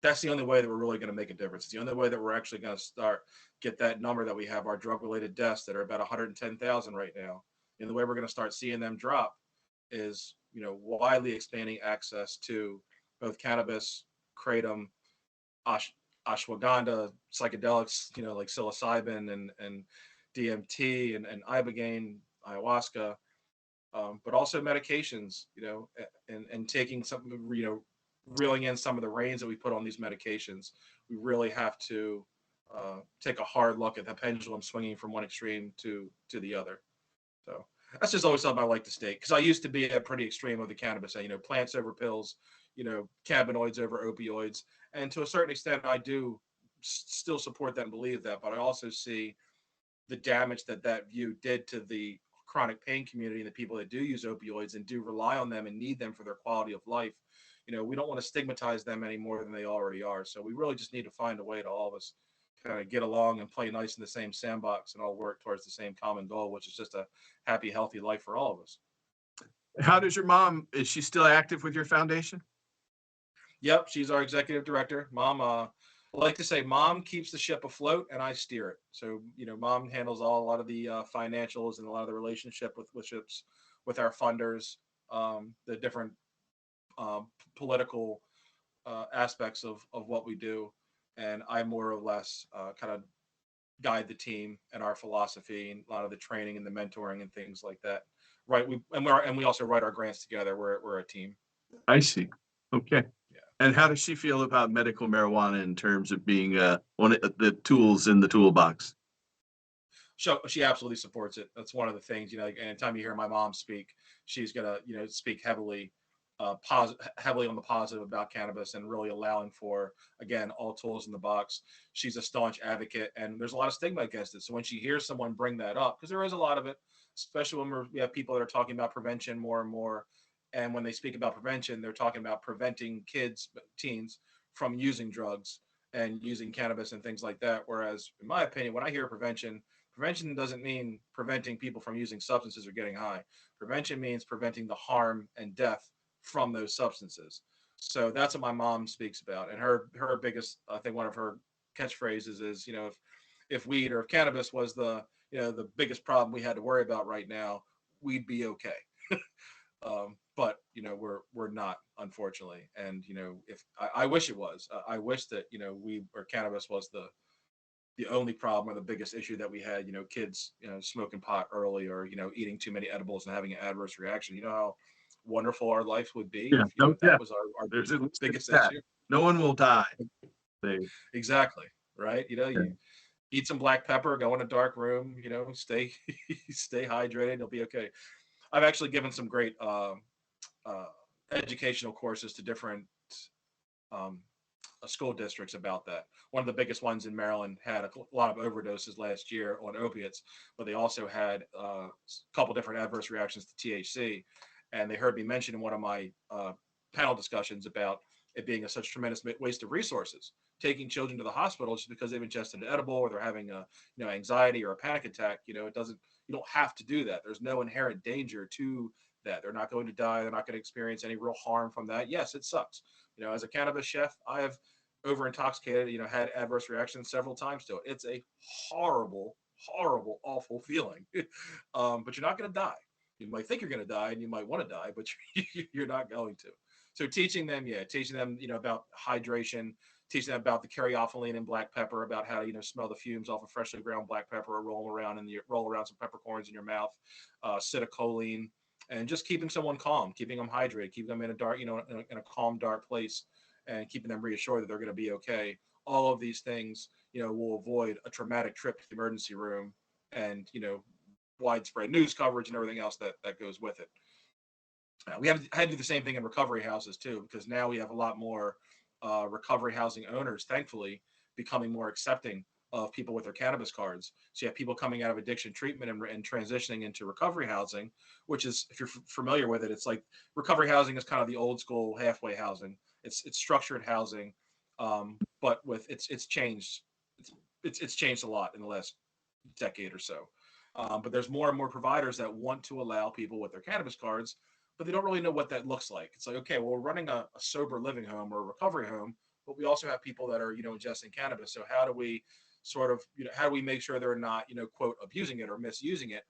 That's the only way that we're really going to make a difference. It's the only way that we're actually going to get that number that we have, our drug-related deaths that are about 110,000 right now. And the way we're going to start seeing them drop is, widely expanding access to both cannabis, kratom, ashwagandha, psychedelics, like psilocybin and DMT and ibogaine, ayahuasca, but also medications, and taking some, reeling in some of the reins that we put on these medications. We really have to take a hard look at the pendulum swinging from one extreme to the other. So that's just always something I like to state, because I used to be a pretty extreme of the cannabis, plants over pills, cannabinoids over opioids. And to a certain extent, I do still support that and believe that. But I also see the damage that view did to the chronic pain community and the people that do use opioids and do rely on them and need them for their quality of life. We don't want to stigmatize them any more than they already are. So we really just need to find a way to all of us kind of get along and play nice in the same sandbox and all work towards the same common goal, which is just a happy, healthy life for all of us. How does your mom, is she still active with your foundation? Yep, she's our executive director. Mom, I like to say Mom keeps the ship afloat and I steer it. So, Mom handles a lot of the financials and a lot of the relationship with ships, with our funders, the different political aspects of what we do, and I more or less kind of guide the team and our philosophy and a lot of the training and the mentoring and things like that. Right. We also write our grants together. We're a team. I see. Okay. Yeah. And how does she feel about medical marijuana in terms of being one of the tools in the toolbox? She absolutely supports it. That's one of the things, like anytime you hear my mom speak, she's gonna, speak heavily on the positive about cannabis and really allowing for, again, all tools in the box. She's a staunch advocate, and there's a lot of stigma against it. So when she hears someone bring that up, because there is a lot of it, especially when we have people that are talking about prevention more and more, and when they speak about prevention, they're talking about preventing teens from using drugs and using cannabis and things like that. Whereas, in my opinion, when I hear prevention doesn't mean preventing people from using substances or getting high. Prevention means preventing the harm and death from those substances. So that's what my mom speaks about. And her biggest, I think, one of her catchphrases is, if weed or if cannabis was the biggest problem we had to worry about right now, we'd be okay. But we're not, unfortunately. And if I wish it was, I wish that weed or cannabis was the only problem or the biggest issue that we had, kids, smoking pot early or, eating too many edibles and having an adverse reaction. You know how wonderful our life would be Yeah. if, No, yeah. that was our There's at least biggest that. issue. No one will die. They, Exactly. Right. yeah. You eat some black pepper, go in a dark room, stay, stay hydrated. You'll be okay. I've actually given some great, uh, educational courses to different, um, school districts about that. One of the biggest ones in Maryland had a lot of overdoses last year on opiates, but they also had a couple different adverse reactions to THC. And they heard me mention in one of my panel discussions about it being such tremendous waste of resources, taking children to the hospital just because they've ingested an edible or they're having a anxiety or a panic attack. It doesn't. You don't have to do that. There's no inherent danger to that. They're not going to die. They're not going to experience any real harm from that. Yes, it sucks. As a cannabis chef, I have over intoxicated, had adverse reactions several times to it. It's a horrible, horrible, awful feeling. But you're not going to die. You might think you're going to die and you might want to die, but you're not going to. So teaching them, about hydration, teaching them about the caryophyllene in black pepper, about how to, smell the fumes off of freshly ground black pepper, or roll around some peppercorns in your mouth, acetylcholine, and just keeping someone calm, keeping them hydrated, keeping them in a dark, in a calm, dark place, and keeping them reassured that they're going to be okay. All of these things, will avoid a traumatic trip to the emergency room and, widespread news coverage and everything else that goes with it. We have had to do the same thing in recovery houses too, because now we have a lot more recovery housing owners, thankfully, becoming more accepting of people with their cannabis cards. So you have people coming out of addiction treatment and transitioning into recovery housing, which is, if you're familiar with it, it's like recovery housing is kind of the old school halfway housing. It's structured housing, but with it's changed. It's changed a lot in the last decade or so. But there's more and more providers that want to allow people with their cannabis cards, but they don't really know what that looks like. It's like, okay, well, we're running a sober living home or a recovery home, but we also have people that are, ingesting cannabis. So how do we sort of, how do we make sure they're not, quote, abusing it or misusing it?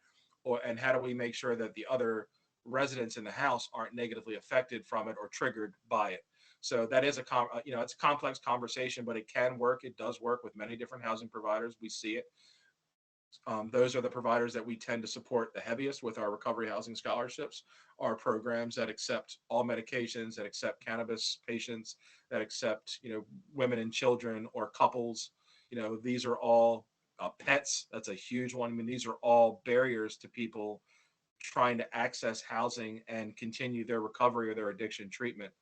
And how do we make sure that the other residents in the house aren't negatively affected from it or triggered by it? So that is it's a complex conversation, but it can work. It does work with many different housing providers. We see it. Those are the providers that we tend to support the heaviest with our recovery housing scholarships, our programs that accept all medications, that accept cannabis patients, that accept, women and children or couples. These are all pets. That's a huge one. I mean, these are all barriers to people trying to access housing and continue their recovery or their addiction treatment.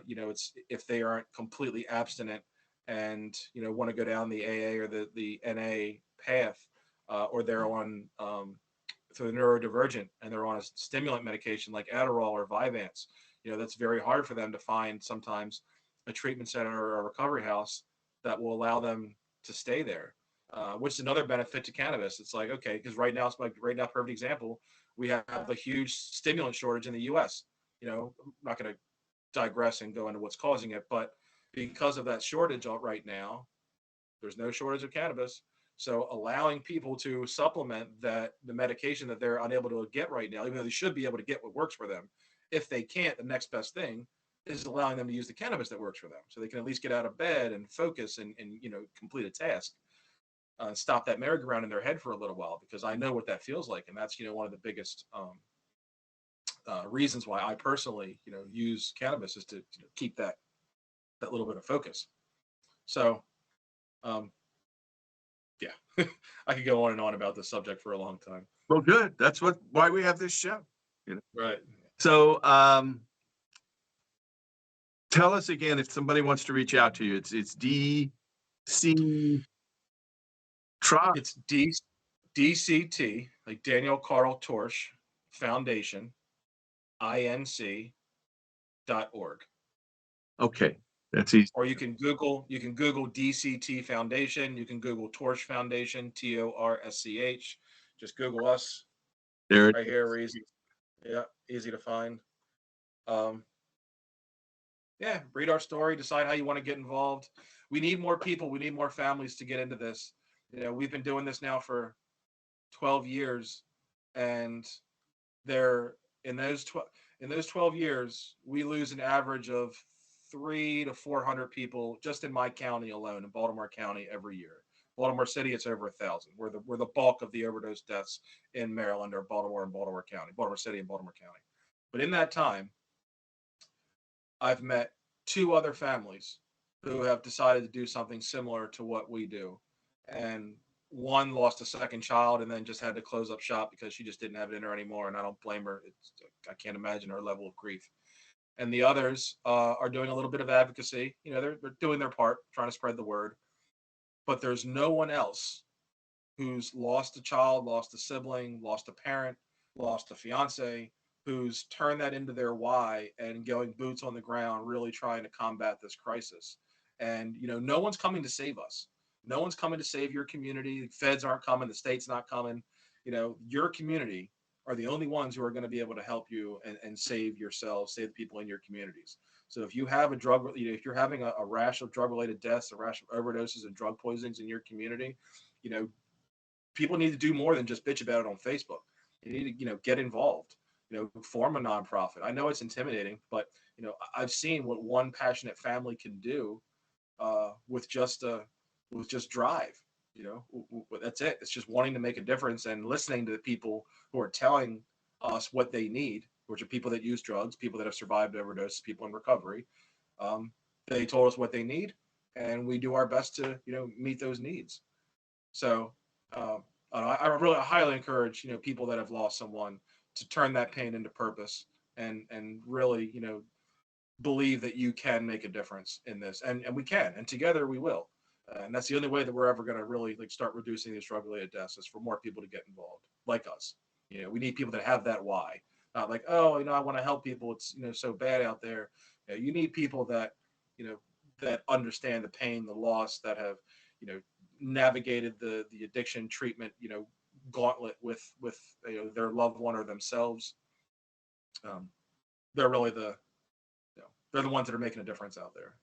It's if they aren't completely abstinent and, want to go down the AA or the NA path, or they're on so they're neurodivergent and they're on a stimulant medication like Adderall or Vyvanse. That's very hard for them to find sometimes a treatment center or a recovery house that will allow them to stay there. Which is another benefit to cannabis. It's like, okay, because right now, perfect example, we have a huge stimulant shortage in the U.S. I'm not going to digress and go into what's causing it, but because of that shortage right now, there's no shortage of cannabis. So allowing people to supplement the medication that they're unable to get right now, even though they should be able to get what works for them. If they can't, the next best thing is allowing them to use the cannabis that works for them, so they can at least get out of bed and focus and complete a task, stop that merry-go-round in their head for a little while, because I know what that feels like, and that's one of the biggest reasons why I personally use cannabis, is to keep that little bit of focus. So yeah, I could go on and on about this subject for a long time. Well, good. That's why we have this show. Right. So tell us again, if somebody wants to reach out to you, it's DC Trust. It's DCT, like Daniel Carl Torsch Foundation, INC.org. Okay, that's easy. Or you can Google DCT Foundation. You can Google Torsch Foundation, TORSCH. Just Google us. There right here. We're easy. Yeah, easy to find. Yeah, read our story, decide how you want to get involved. We need more people. We need more families to get into this. We've been doing this now for 12 years, and in those 12 years, we lose an average of 300 to 400 people just in my county alone, in Baltimore County, every year. Baltimore City, it's over 1,000. We're the bulk of the overdose deaths in Maryland, or Baltimore and Baltimore County, Baltimore City and Baltimore County. But in that time, I've met 2 other families who have decided to do something similar to what we do. And one lost a second child and then just had to close up shop because she just didn't have it in her anymore. And I don't blame her. I can't imagine her level of grief. And the others are doing a little bit of advocacy. They're doing their part, trying to spread the word. But there's no one else who's lost a child, lost a sibling, lost a parent, lost a fiance, who's turned that into their why and going boots on the ground, really trying to combat this crisis. And, no one's coming to save us. No one's coming to save your community. The feds aren't coming. The state's not coming. Your community are the only ones who are going to be able to help you and save yourselves, save the people in your communities. So if you have if you're having a rash of drug-related deaths, a rash of overdoses and drug poisonings in your community, people need to do more than just bitch about it on Facebook. You need to, get involved. Form a nonprofit. I know it's intimidating, but I've seen what one passionate family can do with just drive. That's it. It's just wanting to make a difference and listening to the people who are telling us what they need, which are people that use drugs, people that have survived overdose, people in recovery. They told us what they need, and we do our best to meet those needs. So I really highly encourage people that have lost someone to turn that pain into purpose and really believe that you can make a difference in this, and we can, and together we will. And that's the only way that we're ever going to really start reducing these drug-related deaths, is for more people to get involved, like us. We need people that have that why, not like, oh, I want to help people. It's so bad out there. You need people that that understand the pain, the loss, that have navigated the addiction treatment gauntlet with their loved one or themselves. They're really they're the ones that are making a difference out there.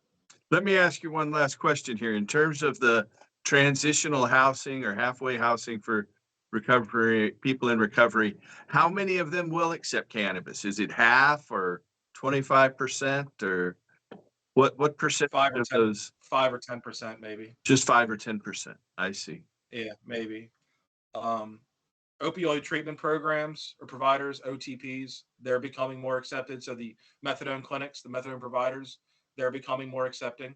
Let me ask you one last question here. In terms of the transitional housing or halfway housing for recovery, people in recovery, how many of them will accept cannabis? Is it half or 25%, or what percent of those? 5 or 10%, maybe. Just 5 or 10%. I see. Yeah, maybe. Opioid treatment programs or providers, OTPs, they're becoming more accepted. So the methadone clinics, the methadone providers, they're becoming more accepting.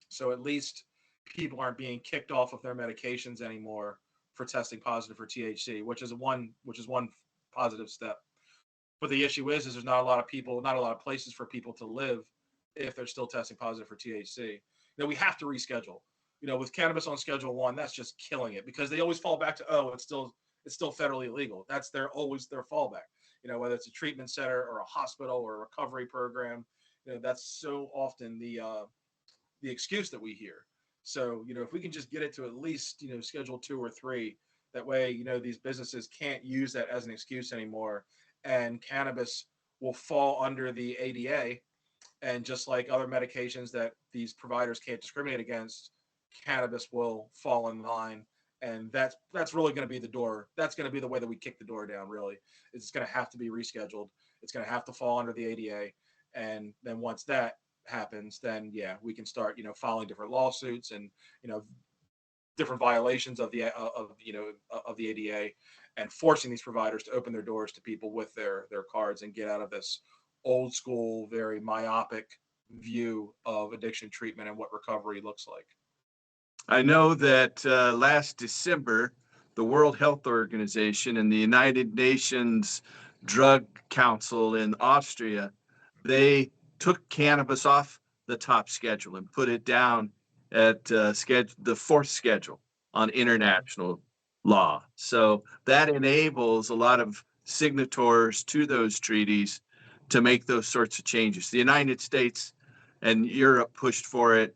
So at least people aren't being kicked off of their medications anymore for testing positive for THC, which is one positive step. But the issue is there's not a lot of places for people to live if they're still testing positive for THC. We have to reschedule. With cannabis on Schedule 1, that's just killing it, because they always fall back to, oh, it's still federally illegal. That's always their fallback. Whether it's a treatment center or a hospital or a recovery program, that's so often the excuse that we hear. So, if we can just get it to at least, Schedule 2 or 3, that way, these businesses can't use that as an excuse anymore, and cannabis will fall under the ADA. And just like other medications that these providers can't discriminate against, cannabis will fall in line. And that's really going to be the door. That's going to be the way that we kick the door down, really. It's going to have to be rescheduled. It's going to have to fall under the ADA. And then once that happens, then yeah, we can start, filing different lawsuits and, different violations of the of the ADA, and forcing these providers to open their doors to people with their cards and get out of this old school, very myopic view of addiction treatment and what recovery looks like. I know that last December, the World Health Organization and the United Nations Drug Council in Austria, they took cannabis off the top schedule and put it down at the fourth schedule on international law. So that enables a lot of signatories to those treaties to make those sorts of changes. The United States and Europe pushed for it.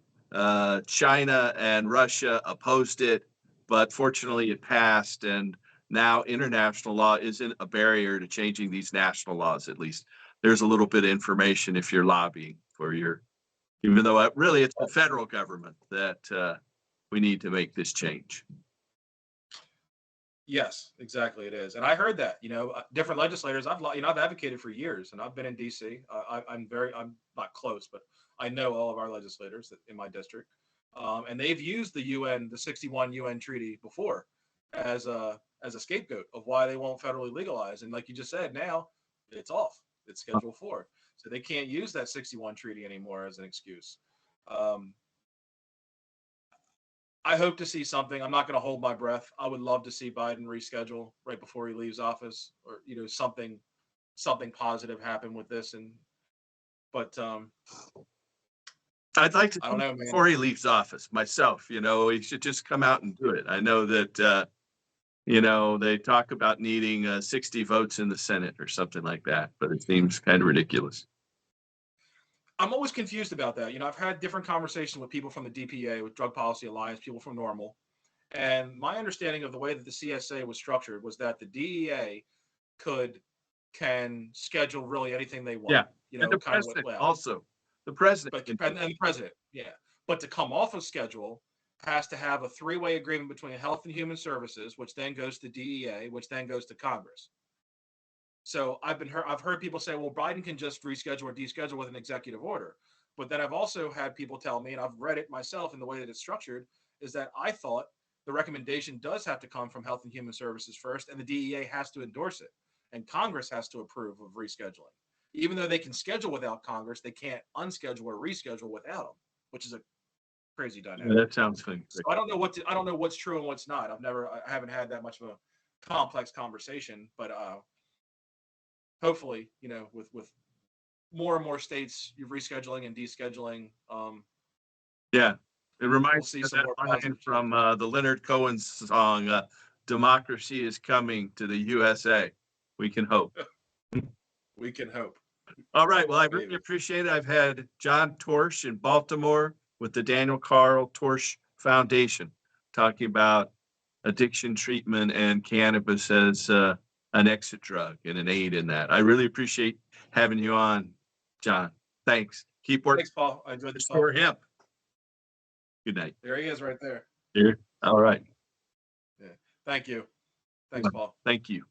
China and Russia opposed it, but fortunately it passed. And now international law isn't a barrier to changing these national laws. At least there's a little bit of information if you're lobbying for your, even though really it's the federal government that we need to make this change. Yes, exactly, it is. And I heard that, different legislators, I've advocated for years, and I've been in DC. I'm not close, but I know all of our legislators in my district. And they've used the 61 UN treaty before as a scapegoat of why they won't federally legalize. And like you just said, now it's off. It's Schedule 4. So they can't use that 61 treaty anymore as an excuse. I hope to see something. I'm not going to hold my breath. I would love to see Biden reschedule right before he leaves office, or something positive happen with this. But I'd like to I don't know, man. before he leaves office myself. He should just come out and do it. I know that they talk about needing 60 votes in the Senate or something like that, but it seems kind of ridiculous. I'm always confused about that. I've had different conversations with people from the DPA, with Drug Policy Alliance, people from NORML. And my understanding of the way that the CSA was structured was that the DEA can schedule really anything they want. Yeah. And the president also. The president. And the president, yeah. But to come off of schedule has to have a three-way agreement between Health and Human Services, which then goes to DEA, which then goes to Congress. So I've heard people say, well, Biden can just reschedule or deschedule with an executive order. But then I've also had people tell me, and I've read it myself in the way that it's structured, is that I thought the recommendation does have to come from Health and Human Services first, and the DEA has to endorse it, and Congress has to approve of rescheduling. Even though they can schedule without Congress, they can't unschedule or reschedule without them, which is a crazy dynamic. Yeah, that sounds funny. So I don't know what's true and what's not. I haven't had that much of a complex conversation, but hopefully, with more and more states rescheduling and descheduling. Yeah, it reminds me of that line from the Leonard Cohen song, "Democracy is coming to the USA." We can hope. We can hope. All right. Well, I really appreciate it. I've had John Torsch in Baltimore with the Daniel Carl Torsch Foundation talking about addiction treatment and cannabis as an exit drug and an aid in that. I really appreciate having you on, John. Thanks. Keep working. Thanks, Paul. I enjoyed the talk. Restore hemp. Good night. There he is right there. Here. All right. Yeah. Thank you. Thanks, Paul. Thank you.